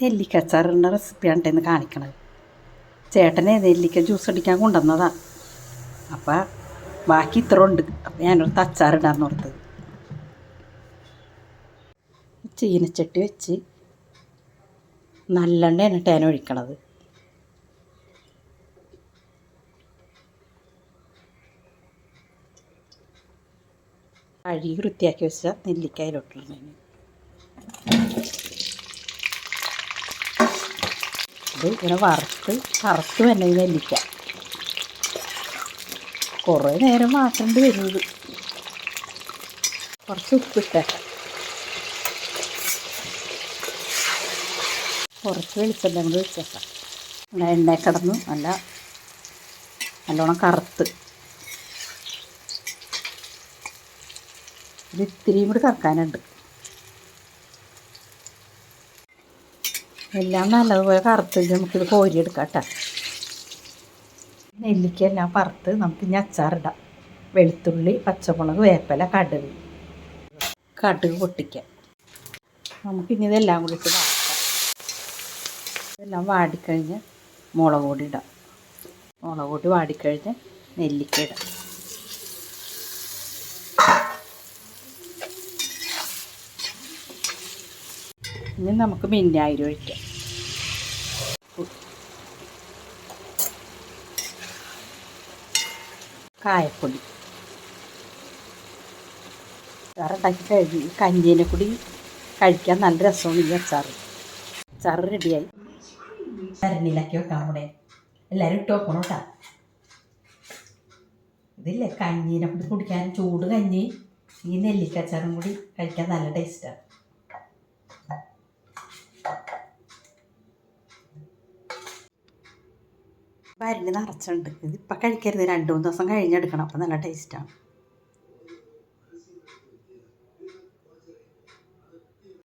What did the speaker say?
നെല്ലിക്ക അച്ചാറിൻ്റെ റെസിപ്പിയാണ് ഇന്ന് കാണിക്കണത്. ചേട്ടനെ നെല്ലിക്ക ജ്യൂസ് അടിക്കാൻ കൊണ്ടുവന്നതാണ്. അപ്പം ബാക്കി ഇത്ര ഉണ്ട്. അപ്പം ഞാനൊരു അച്ചാറിടാന്ന് ഓർത്തത്. ചീനച്ചട്ടി വെച്ച് നല്ലെണ്ണയാണ് തേൻ ഒഴിക്കണത്. കഴുകി വൃത്തിയാക്കി വെച്ച നെല്ലിക്കയിലോട്ടിടുന്നതിന് ഇത് ഇങ്ങനെ കറുത്ത് തന്നെ ഈ നെല്ലിക്ക കുറേ നേരം വാട്ടേണ്ടി വരുന്നത്. കുറച്ച് ഉപ്പിട്ടേക്കാം, കുറച്ച് വെളിച്ചെണ്ണ കൊണ്ട് വെച്ചേക്കാം. എണ്ണ കിടന്ന് നല്ലോണം കറുത്ത് ഇത് ഇത്തിരിയും കൂടി കറക്കാനുണ്ട്. എല്ലാം നല്ലതുപോലെ കറുത്ത് നമുക്കിത് കോരിയെടുക്കാം കേട്ടോ. നെല്ലിക്കെല്ലാം വറുത്ത് നമുക്കിനി അച്ചാറിടാം. വെളുത്തുള്ളി, പച്ചമുളക്, വേപ്പില, കടുക് പൊട്ടിക്കാം. നമുക്കിനി ഇതെല്ലാം കൂടി ഇട്ട് വാട്ടാം. ഇതെല്ലാം വാടിക്കഴിഞ്ഞ് മുളക് പൊടി ഇടാം. മുളക് പൊടി വാടിക്കഴിഞ്ഞ് നെല്ലിക്ക ഇടാം. ഇനി നമുക്ക് വിനാഗിരി ഒഴിക്കാം. കായപ്പൊടി. അച്ചാറുണ്ടാക്കി കഴിഞ്ഞ് ഈ കഞ്ഞീനെ കൂടി കഴിക്കാൻ നല്ല രസമാണ് ഈ അച്ചാർ റെഡിയായി. ഭരണിയിലാക്കി വെക്കാൻ കൂടെ എല്ലാവരും ഇട്ട് വെക്കണം കേട്ടോ. ഇതില്ലേ കഞ്ഞീനെ കൂടി കുടിക്കാൻ, ചൂട് കഞ്ഞി ഈ നെല്ലിക്ക അച്ചാറും കൂടി കഴിക്കാൻ നല്ല ടേസ്റ്റാണ്. ഭരണി നിറച്ചുണ്ട്. ഇതിപ്പോൾ കഴിക്കരുത്, 2-3 ദിവസം കഴിഞ്ഞെടുക്കണം. അപ്പോൾ നല്ല ടേസ്റ്റാണ്.